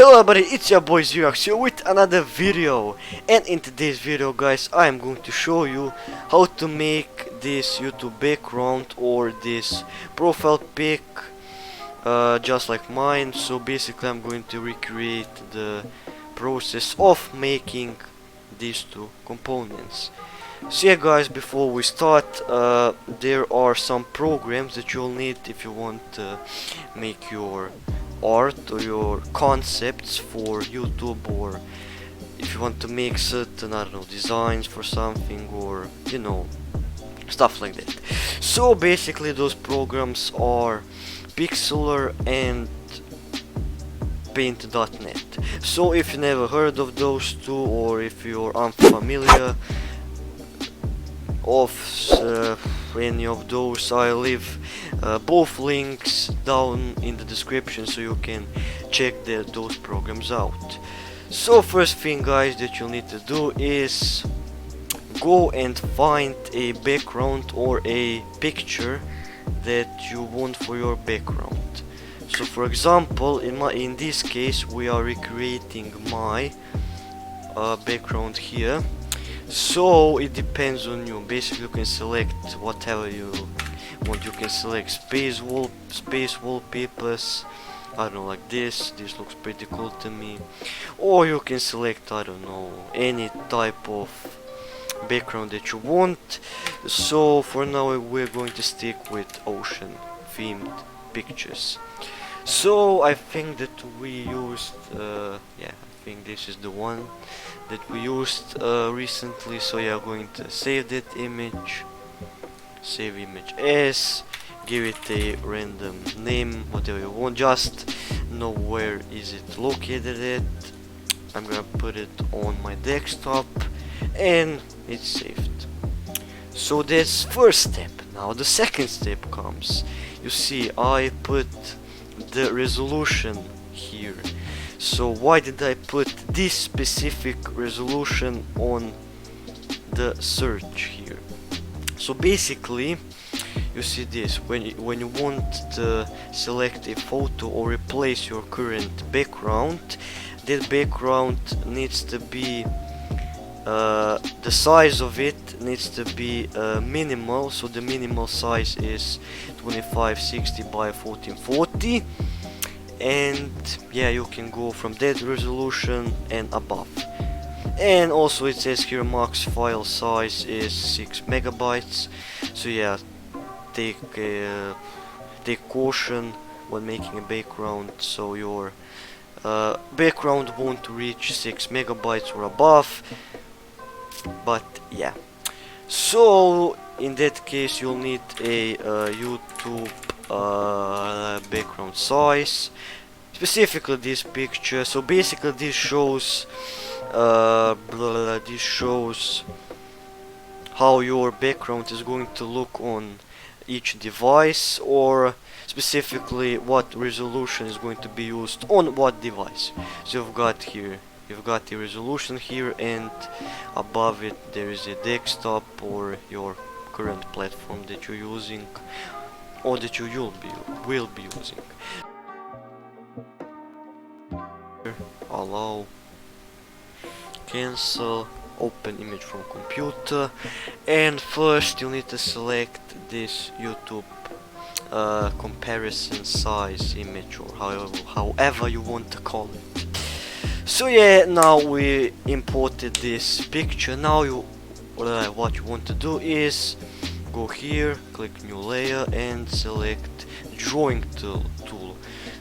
Hello everybody, it's your boy Xerox here with another video, and in today's video guys I am going to show you how to make this YouTube background or this profile pic just like mine. So basically I'm going to recreate the process of making these two components. So yeah guys, before we start, there are some programs that you'll need if you want to make your art or your concepts for YouTube, or if you want to make certain, I don't know, designs for something, or you know, stuff like that. So basically those programs are Pixlr and Paint.net. So if you never heard of those two, or if you're unfamiliar of any of those, I leave both links down in the description so you can check those programs out. So first thing guys that you'll need to do is go and find a background or a picture that you want for your background. So for example, in this case we are recreating my background here. So it depends on you. Basically you can select whatever you want. You can select space wallpapers, I don't know, like this looks pretty cool to me, or you can select, I don't know, any type of background that you want. So for now we're going to stick with ocean themed pictures. So I think that we used yeah, I think this is the one that we used recently. So yeah, I'm going to save that image, save image as, give it a random name, whatever you want, just know where is it located at. I'm gonna put it on my desktop and it's saved. So that's first step. Now the second step comes. You see I put the resolution here. So why did I put this specific resolution on the search here? So basically you see this, when you want to select a photo or replace your current background, that background needs to be the size of it needs to be minimal. So the minimal size is 2560 by 1440, and yeah, you can go from that resolution and above. And also it says here max file size is 6 megabytes. So yeah, take caution when making a background, so your background won't reach 6 megabytes or above. But yeah, so in that case you'll need a YouTube background size, specifically this picture. So basically this shows this shows how your background is going to look on each device, or specifically what resolution is going to be used on what device. So you've got the resolution here, and above it there is a desktop or your current platform that you're using, or that you will be using. Allow, cancel, open image from computer, and first you need to select this YouTube comparison size image, or however you want to call it. So yeah, now we imported this picture. Now what you want to do is go here, click new layer, and select drawing tool.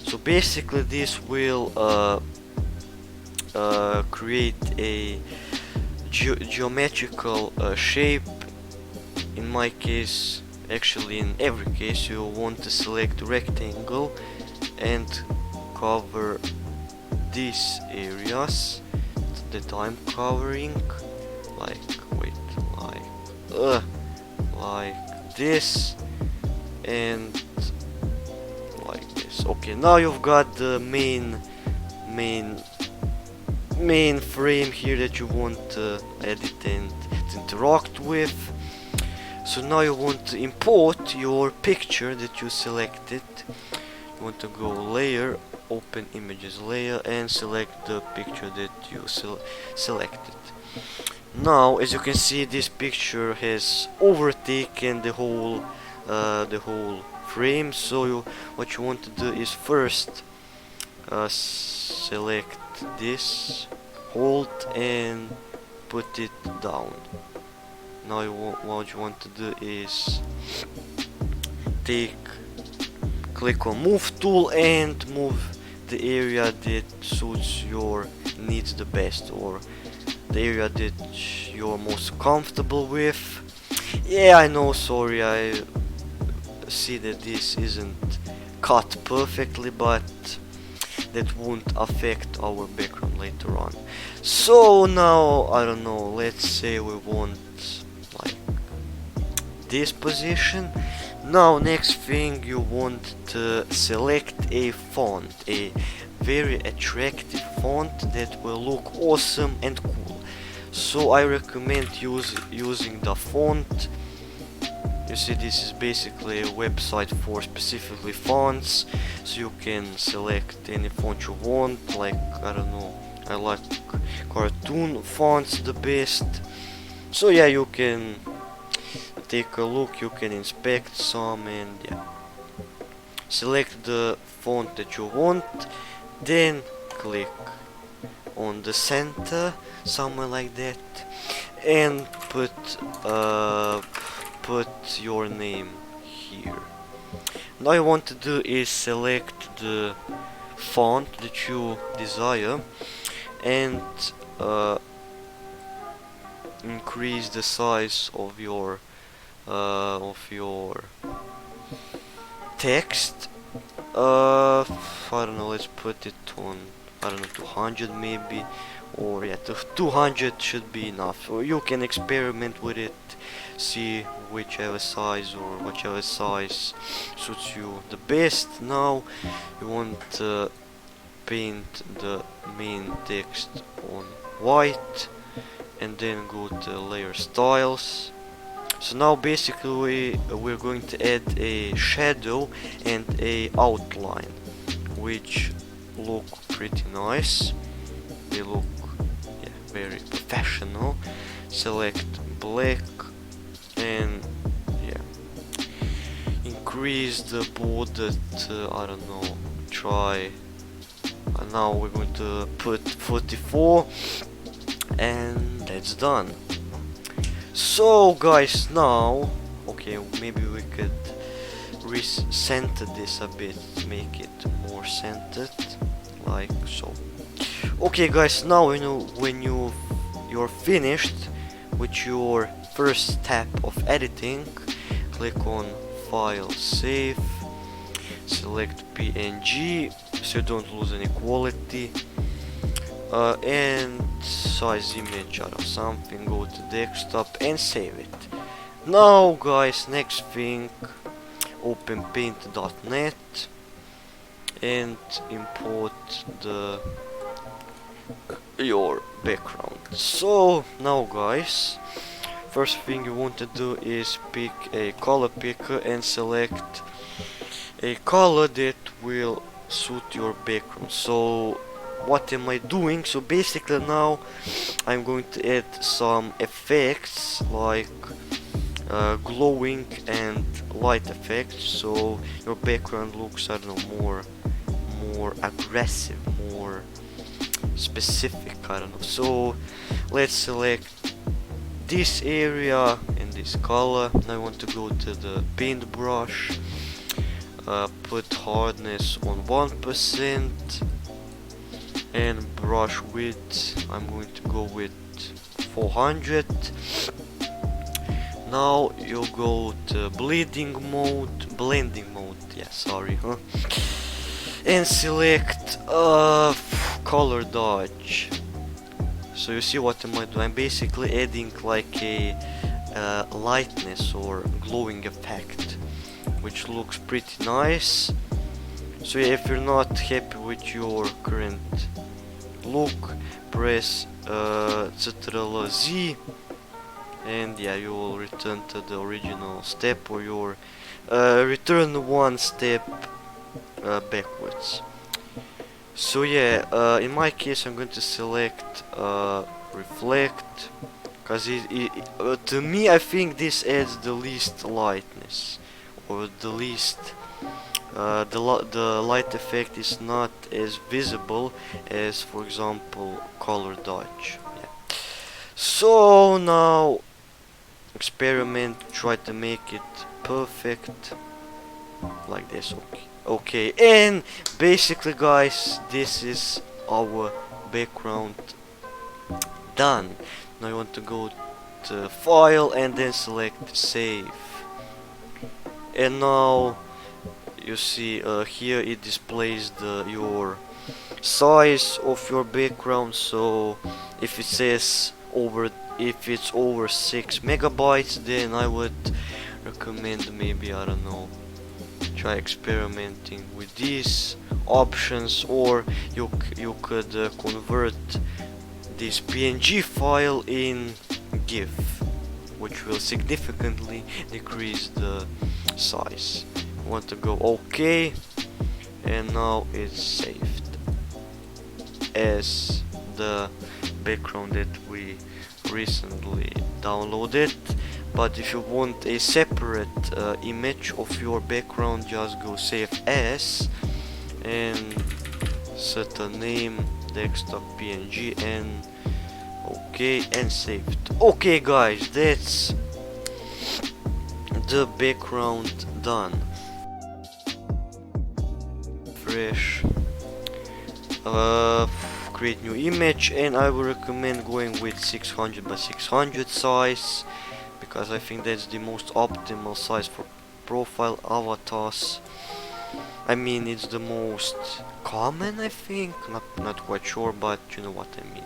So basically this will create a geometrical shape. In my case, actually in every case, you want to select rectangle and cover these areas that I'm covering, like like this and like this. Okay, now you've got the main frame here that you want to edit and to interact with. So now you want to import your picture that you selected. You want to go layer, open images layer and select the picture that you selected. Now, as you can see, this picture has overtaken the whole frame. So what you want to do is first select this, hold and put it down. Now what you want to do is click on move tool and move the area that suits your needs the best, or the area that you're most comfortable with. Yeah, I know, sorry, I see that this isn't cut perfectly, but that won't affect our background later on. So now, I don't know, let's say we want like this position. Now, next thing, you want to select a font, a very attractive font that will look awesome and cool. So I recommend using the font. You see, this is basically a website for specifically fonts, so you can select any font you want. Like, I don't know, I like cartoon fonts the best. So yeah, you can take a look, you can inspect some, and yeah, select the font that you want, then click on the center, somewhere like that, and put your name here. Now you want to do is select the font that you desire and increase the size of your text. I don't know, let's put it on, I don't know, 200 maybe, or yeah, 200 should be enough. Or you can experiment with it, see whichever size suits you the best. Now you want to paint the main text on white and then go to layer styles. So now basically we're going to add a shadow and a outline, which look pretty nice. They look, yeah, very professional. Select black and yeah, increase the border to, I don't know, try, now we're going to put 44, and that's done. So guys, now, okay, maybe we could recenter this a bit, make it more centered, like so. Okay guys, now when you're finished with your first step of editing, click on File, Save, select PNG so you don't lose any quality, and size image out of something, go to desktop and save it. Now guys, next thing, open paint.net and import your background. So now guys, first thing you want to do is pick a color picker and select a color that will suit your background. So what am I doing? So basically now I'm going to add some effects like glowing and light effects, so your background looks, I don't know, more aggressive, more specific, I don't know. So let's select this area and this color. Now I want to go to the paintbrush, put hardness on 1% and brush width I'm going to go with 400. Now you go to blending mode, yeah, sorry, and select color dodge. So you see what am I doing? I'm basically adding like a lightness or glowing effect, which looks pretty nice. So if you're not happy with your current look, press Ctrl+Z, and yeah, you will return to the original step, or your return one step backwards. So yeah, in my case I'm going to select reflect, because to me I think this adds the least lightness, or the least the light effect is not as visible as, for example, color dodge. Yeah. So now experiment, try to make it perfect like this. Okay, and basically guys, this is our background done. Now you want to go to file and then select save, and now you see here it displays your size of your background. So if it says if it's over 6 megabytes, then I would recommend, maybe, I don't know, try experimenting with these options, or you could convert this PNG file in GIF, which will significantly decrease the size. Want to go OK, and now it's saved as the background that we recently downloaded. But if you want a separate image of your background, just go save as and set a name desktop PNG and OK, and saved. Okay guys, that's the background done. Fresh, create new image, and I will recommend going with 600 by 600 size, because I think that's the most optimal size for profile avatars. I mean, it's the most common, I think, not quite sure, but you know what I mean.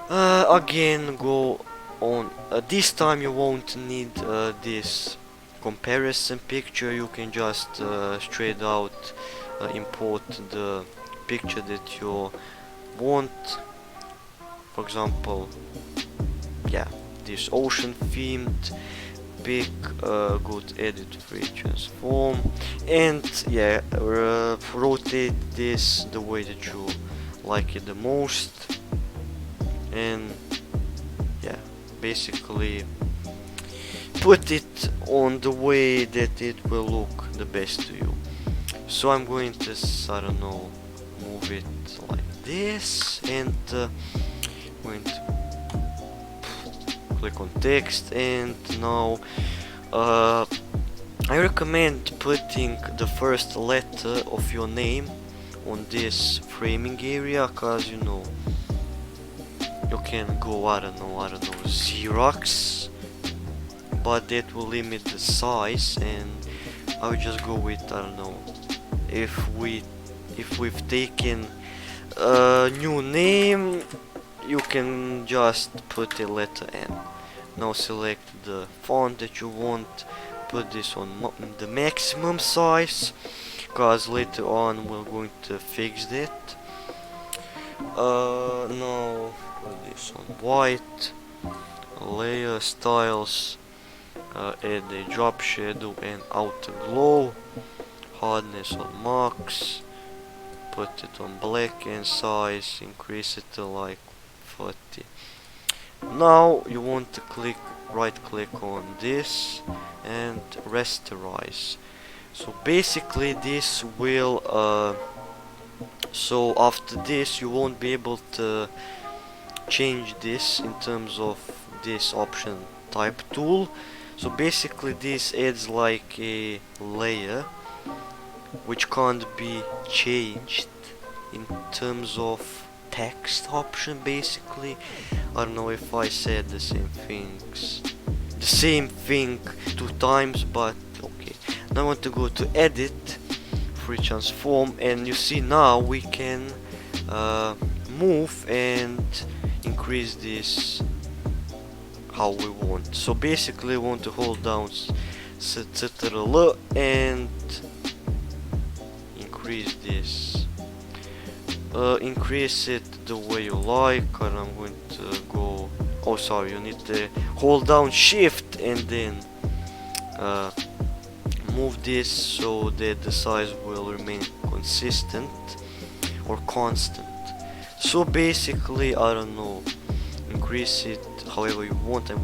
Again, go on, this time you won't need this comparison picture. You can just straight out import the picture that you want. For example, yeah, this ocean themed pick, go to edit, free transform, and yeah, rotate this the way that you like it the most, and yeah, basically put it on the way that it will look the best to you. So I'm going to, I don't know, move it like this, and going to click on text, and now I recommend putting the first letter of your name on this framing area, cause you know, you can go, I don't know, Xerox, but that will limit the size, and I would just go with, I don't know, if we've taken a new name, you can just put a letter N. Now select the font that you want, put this on the maximum size, cause later on we're going to fix that. Now put this on white, layer styles, add a drop shadow and outer glow, hardness on max, put it on black, and size increase it to like 40. Now you want to right click on this and rasterize. So basically this will so after this you won't be able to change this in terms of this option type tool. So basically this adds like a layer which can't be changed in terms of text option. Basically, I don't know if I said the same thing 2 times, but okay. Now I want to go to edit, free transform, and you see now we can move and increase this how we want. So basically we want to hold down Ctrl and increase this, increase it the way you like, and I'm going to go, oh sorry, you need to hold down shift and then move this so that the size will remain consistent or constant. So basically, I don't know, increase it however you want. I'm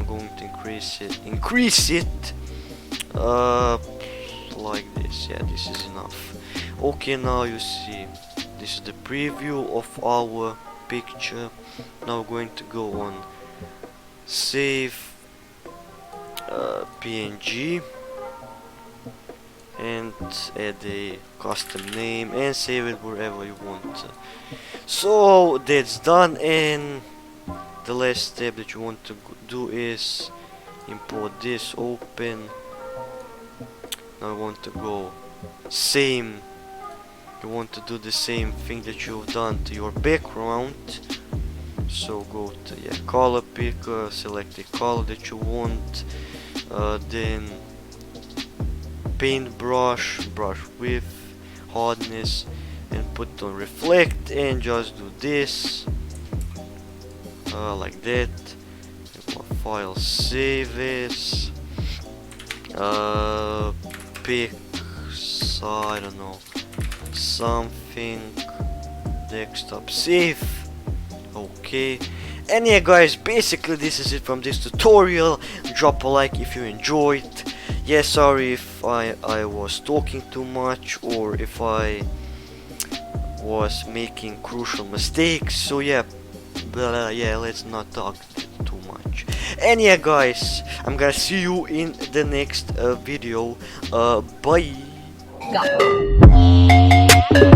going to increase it like this. Yeah, this is enough. Okay, now you see this is the preview of our picture. Now we're going to go on save PNG and add a custom name and save it wherever you want. So that's done, and the last step that you want to do is import this, open. Now I want to go same. You want to do the same thing that you've done to your background. So go to color picker, select the color that you want, then paintbrush, brush width, hardness, and put on reflect, and just do this like that. File, save as pick, I don't know, something, desktop, save. Okay, and yeah guys, basically this is it from this tutorial. Drop a like if you enjoyed. Yeah, sorry if I was talking too much or if I was making crucial mistakes. So yeah, let's not talk too much. And yeah guys, I'm gonna see you in the next video. Bye. Go.